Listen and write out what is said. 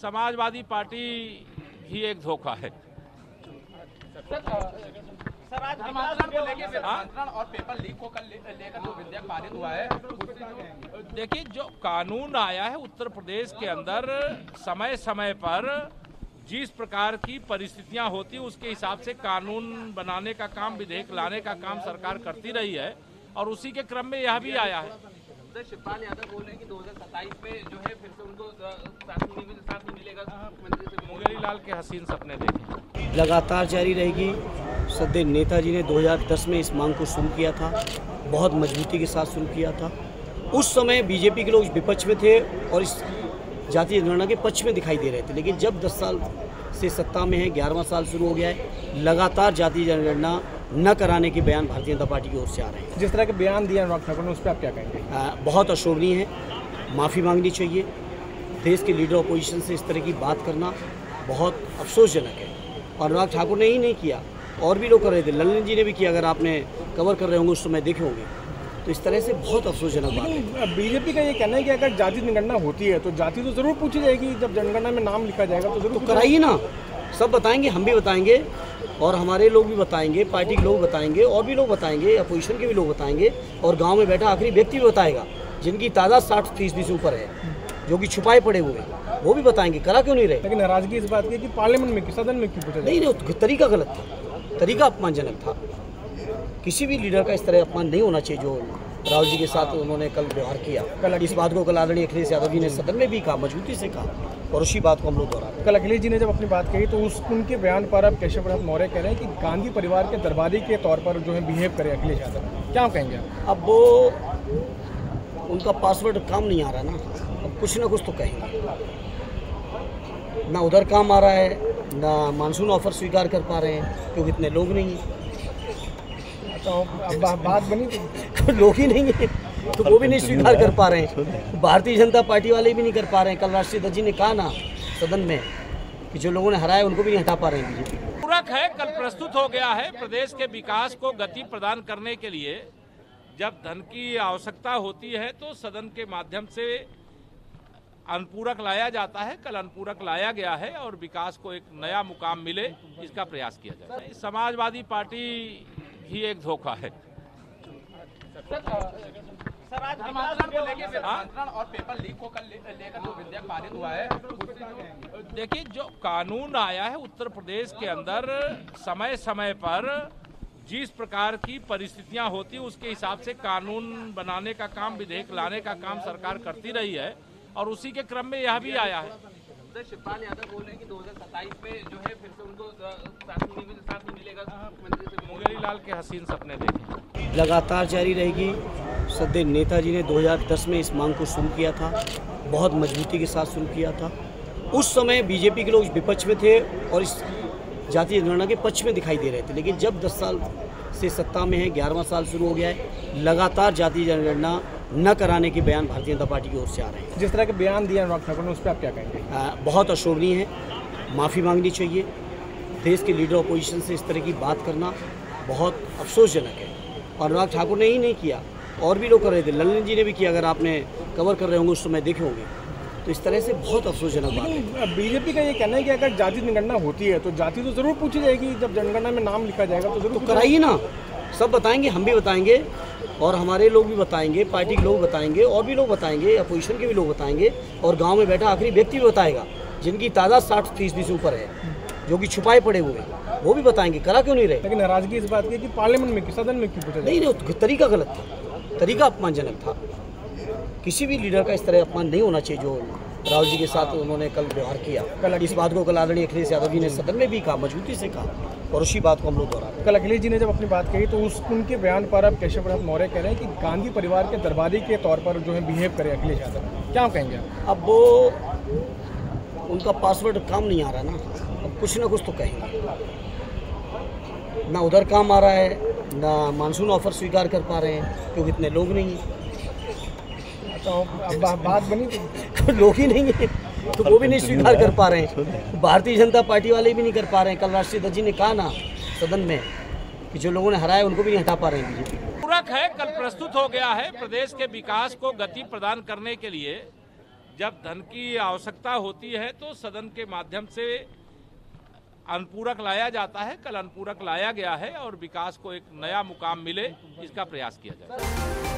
Samajwadi party ही एक धोखा है। सर आज विकास को लेकर और पेपर लीक को लेकर जो विधेयक पारित हुआ है, देखिए जो कानून आया है उत्तर प्रदेश के अंदर समय समय पर जिस प्रकार की परिस्थितियां होती उसके हिसाब से कानून बनाने का काम, विधेयक लाने का काम सरकार करती रही है और उसी के क्रम में यह भी आया है। शिवपाल यादव बोल रहे हैं कि 2027 में जो है फिर से उनको साथ मिलेगा मुख्यमंत्री से। मुंगेरी लाल के हसीन सपने देखे लगातार जारी रहेगी। सदैव नेताजी ने 2010 में इस मांग को शुरू किया था, बहुत मजबूती के साथ शुरू किया था। उस समय बीजेपी के लोग विपक्ष में थे और इस जातीय जनगणना के पक्ष में दिखाई दे रहे थे, लेकिन जब 10 साल से सत्ता में है, 11वां साल शुरू हो गया है, लगातार जातीय जनगणना न कराने के बयान भारतीय जनता पार्टी की ओर से आ रहे हैं। जिस तरह के बयान दिया अनुराग ठाकुर ने, उस पर आप क्या कहेंगे? बहुत अशोभनीय है, माफ़ी मांगनी चाहिए। देश के लीडर अपोजिशन से इस तरह की बात करना बहुत अफसोसजनक है। और अनुराग ठाकुर ने ही नहीं किया, और भी लोग कर रहे थे, ललन जी ने भी किया। अगर आपने कवर कर रहे होंगे उस समय देखे होंगे, तो इस तरह से बहुत अफसोसजनक बात है। बीजेपी का ये कहना है कि अगर जाति जनगणना होती है तो जाति तो जरूर पूछी जाएगी, जब जनगणना में नाम लिखा जाएगा तो जरूर कराइए ना। सब बताएंगे, हम भी बताएंगे और हमारे लोग भी बताएंगे, पार्टी के लोग बताएंगे और भी लोग बताएंगे, अपोजिशन के भी लोग बताएंगे और गांव में बैठा आखिरी व्यक्ति भी बताएगा जिनकी तादाद 60% से ऊपर है, जो कि छुपाए पड़े हुए हैं, वो भी बताएंगे। करा क्यों नहीं रहे? लेकिन नाराजगी इस बात की कि पार्लियामेंट में, सदन में क्यों पूछा जाए? नहीं, तरीका गलत था, तरीका अपमानजनक था। किसी भी लीडर का इस तरह अपमान नहीं होना चाहिए जो राहुल जी के साथ उन्होंने कल व्यवहार किया। इस बात को कल आदरणीय अखिलेश यादव जी ने सदन में भी कहा, मजबूती से कहा, और उसी बात को हम लोग दोहरा। कल अखिलेश जी ने जब अपनी बात कही तो उनके बयान पर अब केशव प्रसाद मौर्य कह रहे हैं कि गांधी परिवार के दरबारी के तौर पर जो है बिहेव करे अखिलेश यादव। क्या कहेंगे? अब वो उनका पासवर्ड काम नहीं आ रहा ना, अब कुछ ना कुछ तो कहेंगे। ना उधर काम आ रहा है, ना मानसून ऑफर स्वीकार कर पा रहे हैं क्योंकि इतने लोग नहीं हैं। तो अब बात बनी तो लोग ही नहीं है तो वो भी नहीं स्वीकार कर पा रहे हैं। भारतीय जनता पार्टी वाले भी नहीं कर पा रहे हैं। कल राष्ट्रीय अध्यक्ष जी ने कहा ना सदन में कि जो लोगों ने हराया उनको भी नहीं हटा पा रहे हैं बीजेपी। पूरक है, कल प्रस्तुत हो गया है। प्रदेश के विकास को गति प्रदान करने के लिए जब धन की आवश्यकता होती है तो सदन के माध्यम से अनुपूरक लाया जाता है। कल अनुपूरक लाया गया है और विकास को एक नया मुकाम मिले, इसका प्रयास किया जाता है। समाजवादी पार्टी ही एक धोखा है। सर आज विकास को लेकर और पेपर लीक को लेकर जो विधेयक पारित हुआ है, देखिए जो कानून आया है उत्तर प्रदेश के अंदर समय समय पर जिस प्रकार की परिस्थितियां होती उसके हिसाब से कानून बनाने का काम, विधेयक लाने का काम सरकार करती रही है और उसी के क्रम में यह भी आया है। शिवपाल यादव बोल रहे हैं कि 2027 में जो है फिर से उनको साथ मिलेगा मुख्यमंत्री से। मुंगेरी लाल के हसीन सपने देखे लगातार जारी रहेगी। सदैव नेताजी ने 2010 में इस मांग को शुरू किया था, बहुत मजबूती के साथ शुरू किया था। उस समय बीजेपी के लोग विपक्ष में थे और इस जातीय जनगणना के पक्ष में दिखाई दे रहे थे, लेकिन जब 10 साल से सत्ता में है, 11वां साल शुरू हो गया है, लगातार जातीय जनगणना न कराने के बयान भारतीय जनता पार्टी की ओर से आ रहे हैं। जिस तरह के बयान दिया अनुराग ठाकुर ने, उस पर आप क्या कहेंगे? बहुत अशोभनीय है, माफ़ी मांगनी चाहिए। देश के लीडर अपोजिशन से इस तरह की बात करना बहुत अफसोसजनक है। और अनुराग ठाकुर ने ही नहीं किया, और भी लोग कर रहे थे, ललन जी ने भी किया। अगर आपने कवर कर रहे होंगे उस समय देखे होंगे, तो इस तरह से बहुत अफसोसजनक बात है। बीजेपी का ये कहना है कि अगर जाति जनगणना होती है तो जाति तो जरूर पूछी जाएगी, जब जनगणना में नाम लिखा जाएगा तो जरूर कराइए ना। सब बताएंगे, हम भी बताएंगे और हमारे लोग भी बताएंगे, पार्टी के लोग बताएंगे और भी लोग बताएंगे, अपोजिशन के भी लोग बताएंगे और गांव में बैठा आखिरी व्यक्ति भी बताएगा जिनकी तादाद 60% से ऊपर है, जो कि छुपाए पड़े हुए हैं, वो भी बताएंगे। करा क्यों नहीं रहे? लेकिन नाराजगी इस बात की कि पार्लियामेंट में, सदन में क्यों पूछा जाए? नहीं, तरीका गलत था, तरीका अपमानजनक था। किसी भी लीडर का इस तरह अपमान नहीं होना चाहिए जो राहुल जी के साथ उन्होंने कल व्यवहार किया। इस बात को कल आदरणीय अखिलेश यादव जी ने सदन में भी कहा, मजबूती से कहा, और उसी बात को हम लोग दोहरा। कल अखिलेश जी ने जब अपनी बात कही तो उनके बयान पर अब केशव प्रसाद मौर्य कह रहे हैं कि गांधी परिवार के दरबारी के तौर पर जो है बिहेव करे अखिलेश यादव। क्या कहेंगे? अब वो उनका पासवर्ड काम नहीं आ रहा ना, अब कुछ ना कुछ तो कहेंगे। ना उधर काम आ रहा है, ना मानसून ऑफर स्वीकार कर पा रहे हैं क्योंकि इतने लोग नहीं हैं। तो अब बात बनी तो लोग ही नहीं है तो वो भी नहीं स्वीकार कर पा रहे हैं। भारतीय जनता पार्टी वाले भी नहीं कर पा रहे हैं। कल राष्ट्रीय अध्यक्ष जी ने कहा ना सदन में कि जो लोगों ने हराया उनको भी नहीं हटा पा रहे हैं बीजेपी। पूरक है, कल प्रस्तुत हो गया है। प्रदेश के विकास को गति प्रदान करने के लिए जब धन की आवश्यकता होती है तो सदन के माध्यम से अनुपूरक लाया जाता है। कल अनुपूरक लाया गया है और विकास को एक नया मुकाम मिले, इसका प्रयास किया जाएगा।